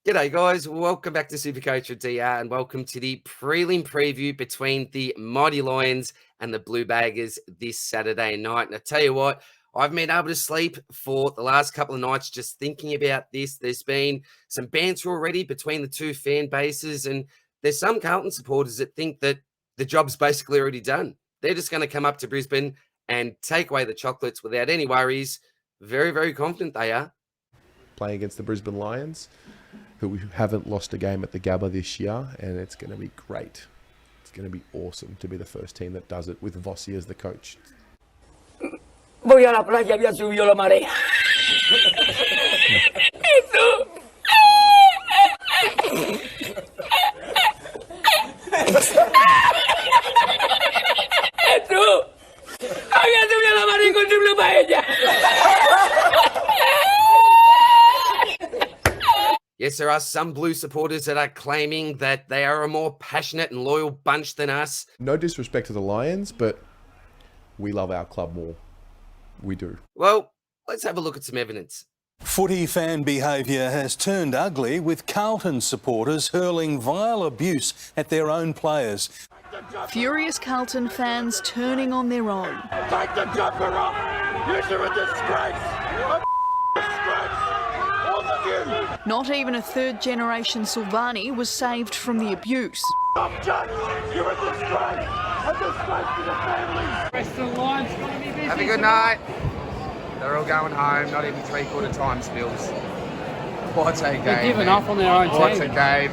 G'day guys, welcome back to Supercoach with DR and welcome to the prelim preview between the Mighty Lions and the Blue Baggers this Saturday night. And I tell you what, I've been able to sleep for the last couple of nights just thinking about this. There's been some banter already between the two fan bases, and there's some Carlton supporters that think that the job's basically already done. They're just going to come up to Brisbane and take away the chocolates without any worries. Very, very confident they are. Playing against the Brisbane Lions, who haven't lost a game at the Gabba this year, and it's going to be great. It's going to be awesome to be the first team that does it with Vossi as the coach. Voy a la playa, había subido la marea. Había subido la marea con su paella. Yes, there are some Blue supporters that are claiming that they are a more passionate and loyal bunch than us. No disrespect to the Lions, but we love our club more. We do. Well, let's have a look at some evidence. Footy fan behaviour has turned ugly, with Carlton supporters hurling vile abuse at their own players. Furious Carlton fans turning on their own. Take the jumper off! You're a disgrace! A disgrace! All of you! Not even a third-generation Silvani was saved from the abuse. Stop, Judge! You're a disgrace! A disgrace to the family! Rest of the line's gonna be busy. Have a good night. They're all going home, not even three-quarter time spills. What a game. They're giving up on their own team. What a game.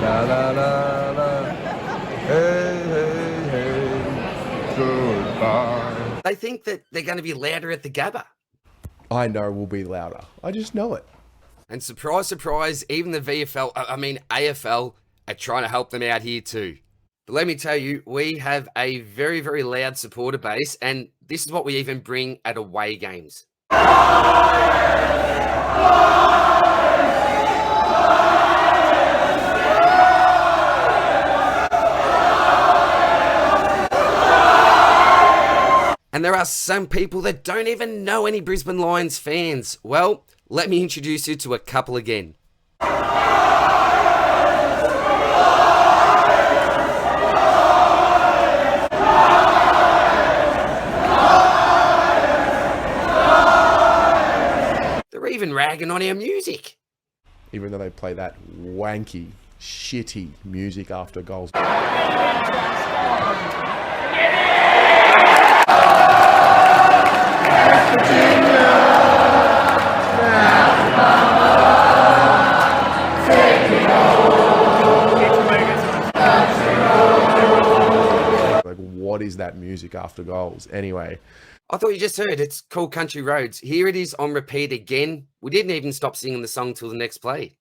La la la la. Hey, hey, hey. Goodbye. They think that they're going to be louder at the Gabba. I know we'll be louder. I just know it. And surprise, surprise, even the AFL are trying to help them out here too. But let me tell you, we have a very, very loud supporter base, and this is what we even bring at away games. And there are some people that don't even know any Brisbane Lions fans. Well, let me introduce you to a couple again. They're even ragging on our music. Even though they play that wanky, shitty music after goals. Like, what is that music after goals? Anyway. I thought you just heard it's called Country Roads. Here it is on repeat again. We didn't even stop singing the song till the next play.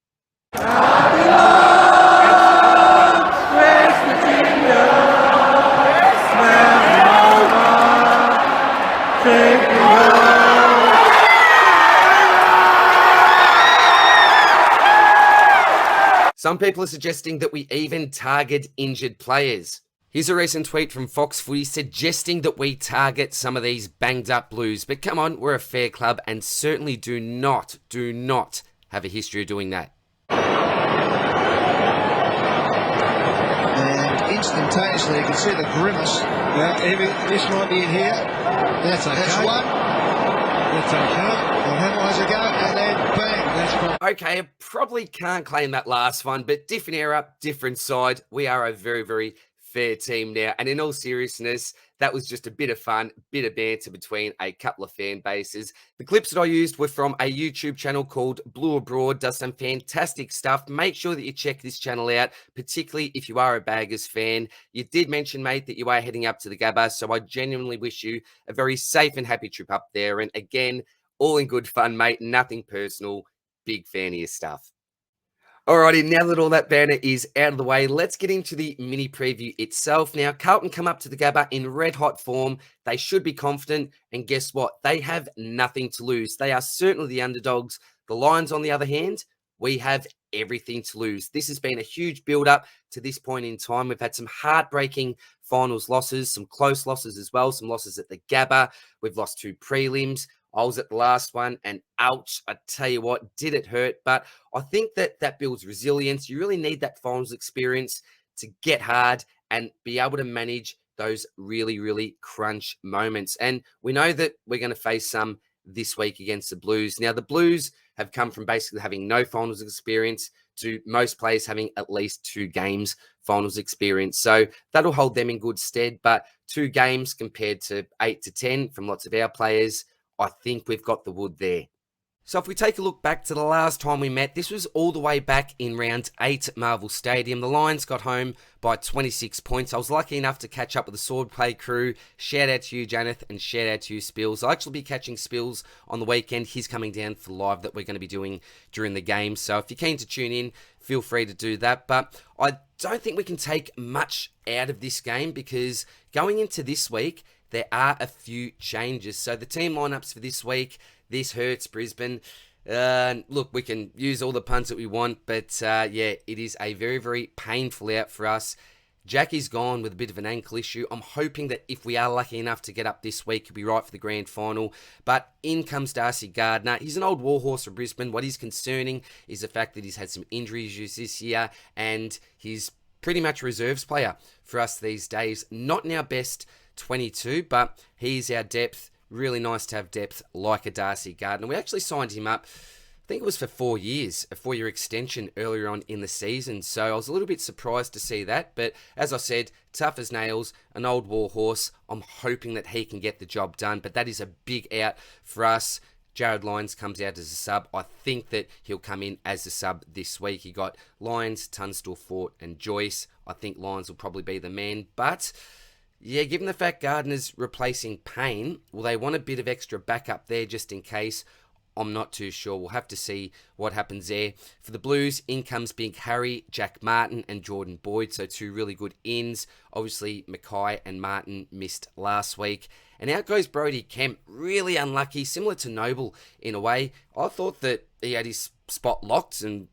Some people are suggesting that we even target injured players. Here's a recent tweet from Fox Footy suggesting that we target some of these banged up Blues. But come on, we're a fair club and certainly do not have a history of doing that. And instantaneously, you can see the grimace. Yeah, this might be in here. That's okay. That's one. That's okay. We'll analyse a go, and then bang, that's fine. Okay, I probably can't claim that last one, but different era, different side. We are a very, very fair team now. And in all seriousness, that was just a bit of fun, bit of banter between a couple of fan bases. The clips that I used were from a YouTube channel called Blue Abroad, does some fantastic stuff. Make sure that you check this channel out, particularly if you are a Baggers fan. You did mention, mate, that you are heading up to the Gabba, so I genuinely wish you a very safe and happy trip up there. And again, all in good fun, mate, nothing personal. Big fan of your stuff. Alrighty, now that all that banner is out of the way, let's get into the mini preview itself. Now, Carlton come up to the Gabba in red-hot form. They should be confident, and guess what? They have nothing to lose. They are certainly the underdogs. The Lions, on the other hand, we have everything to lose. This has been a huge build-up to this point in time. We've had some heartbreaking finals losses, some close losses as well, some losses at the Gabba. We've lost 2 prelims. I was at the last one, and ouch, I tell you what, did it hurt? But I think that builds resilience. You really need that finals experience to get hard and be able to manage those really, really crunch moments. And we know that we're going to face some this week against the Blues. Now, the Blues have come from basically having no finals experience to most players having at least 2 games finals experience. So that'll hold them in good stead. But 2 games compared to 8 to 10 from lots of our players, I think we've got the wood there. So if we take a look back to the last time we met, this was all the way back in round 8 at Marvel Stadium. The Lions got home by 26 points. I was lucky enough to catch up with the Swordplay crew. Shout out to you, Janeth, and shout out to you, Spills. I'll actually be catching Spills on the weekend. He's coming down for the live that we're going to be doing during the game. So if you're keen to tune in, feel free to do that. But I don't think we can take much out of this game because going into this week, there are a few changes. So the team lineups for this week, this hurts Brisbane. Look, we can use all the puns that we want, but yeah, it is a very, very painful out for us. Jackie's gone with a bit of an ankle issue. I'm hoping that if we are lucky enough to get up this week, he'll be right for the grand final. But in comes Darcy Gardner. He's an old warhorse for Brisbane. What is concerning is the fact that he's had some injury issues this year, and he's pretty much a reserves player for us these days. Not in our best 22, but he's our depth. Really nice to have depth like a Darcy Gardner. We actually signed him up, I think it was for 4 years, a 4-year extension earlier on in the season. So I was a little bit surprised to see that. But as I said, tough as nails, an old warhorse. I'm hoping that he can get the job done. But that is a big out for us. Jared Lyons comes out as a sub. I think that he'll come in as a sub this week. He got Lyons, Tunstall, Fort, and Joyce. I think Lyons will probably be the man. But yeah, given the fact Gardner's replacing Payne, will they want a bit of extra backup there just in case? I'm not too sure. We'll have to see what happens there. For the Blues, in comes Big Harry, Jack Martin, and Jordan Boyd. So 2 really good ins. Obviously, Mackay and Martin missed last week. And out goes Brody Kemp. Really unlucky, similar to Noble in a way. I thought that he had his spot locked, and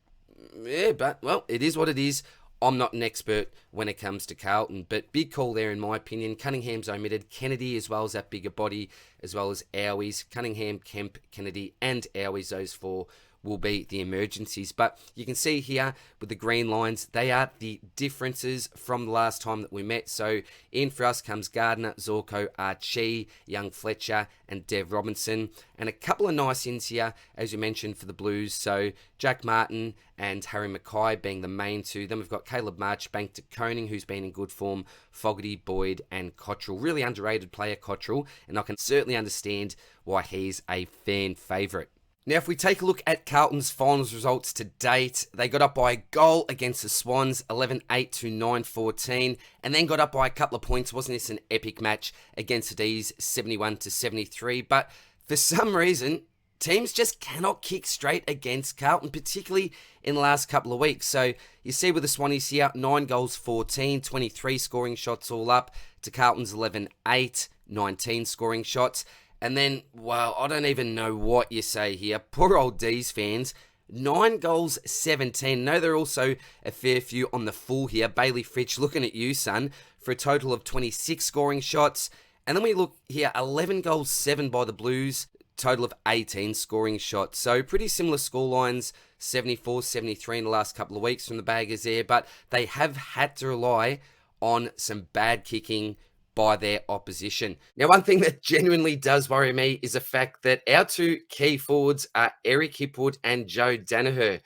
yeah, but well, it is what it is. I'm not an expert when it comes to Carlton, but big call there in my opinion. Cunningham's omitted. Kennedy, as well as that bigger body, as well as Owies. Cunningham, Kemp, Kennedy, and Owies, those 4 will be the emergencies. But you can see here with the green lines, they are the differences from the last time that we met. So in for us comes Gardner, Zorko, Archie, Young Fletcher, and Dev Robinson. And a couple of nice ins here, as you mentioned, for the Blues. So Jack Martin and Harry Mackay being the main 2. Then we've got Caleb Marchbank to Koning, who's been in good form, Fogarty, Boyd, and Cottrell. Really underrated player, Cottrell, and I can certainly understand why he's a fan favourite. Now, if we take a look at Carlton's finals results to date, they got up by a goal against the Swans, 11-8 to 9-14, and then got up by a couple of points. Wasn't this an epic match against the D's, 71 to 73? But for some reason, teams just cannot kick straight against Carlton, particularly in the last couple of weeks. So you see with the Swannies here, 9 goals, 14, 23 scoring shots all up, to Carlton's 11-8, 19 scoring shots. And then, well, I don't even know what you say here. Poor old D's fans. 9 goals, 17. No, there are also a fair few on the full here. Bailey Fritsch, looking at you, son, for a total of 26 scoring shots. And then we look here, 11 goals, 7 by the Blues. Total of 18 scoring shots. So pretty similar score lines, 74, 73 in the last couple of weeks from the Baggers there. But they have had to rely on some bad kicking by their opposition. Now, one thing that genuinely does worry me is the fact that our 2 key forwards are Eric Hipwood and Joe Danaher.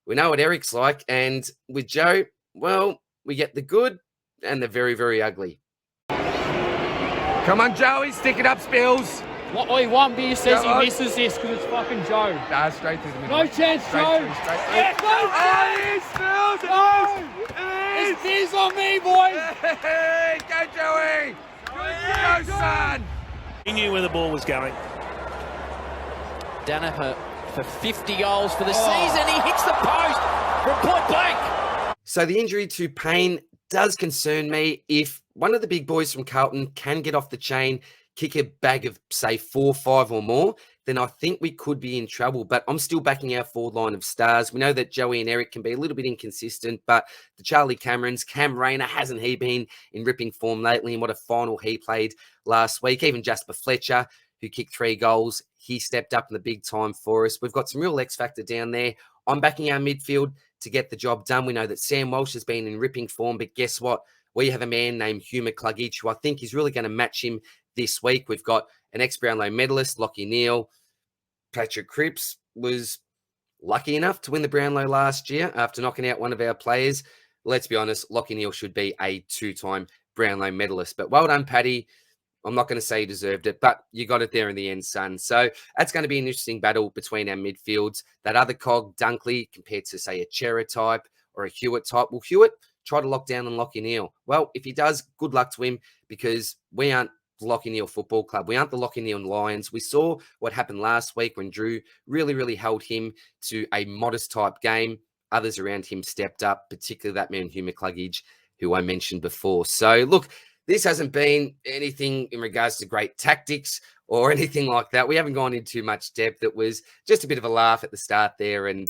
We know what Eric's like, and with Joe, well, we get the good and the very, very ugly. Come on, Joey, stick it up, Spills. What we want, but he says Go on. he misses this because it's fucking Joe. Nah, straight through the middle. No chance, Straight Joe. through, straight through. Yeah, no chance. Spills! It's beers on me, boys. Hey, go, Joey! Go, son! He knew where the ball was going. Danaher for 50 goals for the season. He hits the post from point blank. So the injury to Payne does concern me. If one of the big boys from Carlton can get off the chain, kick a bag of, say, 4, 5 or more, then I think we could be in trouble. But I'm still backing our forward line of stars. We know that Joey and Eric can be a little bit inconsistent, but the Charlie Camerons, Cam Rayner, hasn't he been in ripping form lately? And what a final he played last week. Even Jasper Fletcher, who kicked 3 goals. He stepped up in the big time for us. We've got some real X factor down there. I'm backing our midfield to get the job done. We know that Sam Walsh has been in ripping form, but guess what? We have a man named Hugh McCluggage, who I think is really going to match him this week. We've got an ex-Brownlow medalist, Lockie Neal. Patrick Cripps was lucky enough to win the Brownlow last year after knocking out one of our players. Let's be honest, Lockie Neal should be a 2-time Brownlow medalist. But well done, Paddy. I'm not going to say you deserved it, but you got it there in the end, son. So that's going to be an interesting battle between our midfields. That other cog, Dunkley, compared to, say, a Chera type or a Hewitt type. Well, Hewitt, try to lock down and Lockie Neal. Well, if he does, good luck to him, because we aren't the Lockie Neal Football Club. We aren't the Lockie Neal Lions. We saw what happened last week when Drew really held him to a modest type game. Others around him stepped up, particularly that man, Hugh McCluggage, who I mentioned before. So, look, this hasn't been anything in regards to great tactics or anything like that. We haven't gone into too much depth. It was just a bit of a laugh at the start there and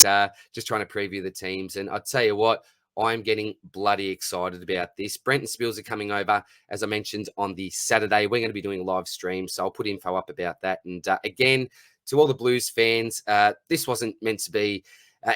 just trying to preview the teams. And I'll tell you what, I'm getting bloody excited about this. Brent and Spills are coming over, as I mentioned, on the Saturday. We're going to be doing a live stream, so I'll put info up about that. And again, to all the Blues fans, this wasn't meant to be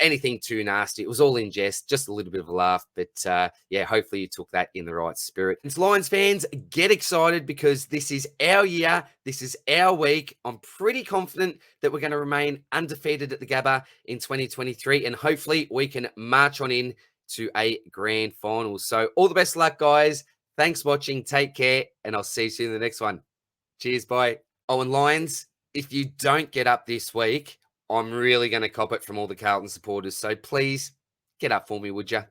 anything too nasty. It was all in jest, just a little bit of a laugh. But yeah, hopefully you took that in the right spirit. And Lions fans, get excited, because this is our year. This is our week. I'm pretty confident that we're going to remain undefeated at the Gabba in 2023. And hopefully we can march on in to a grand final. So all the best luck, guys. Thanks for watching. Take care. And I'll see you soon in the next one. Cheers. Bye. Oh, and Lions, if you don't get up this week, I'm really going to cop it from all the Carlton supporters. So please get up for me, would you?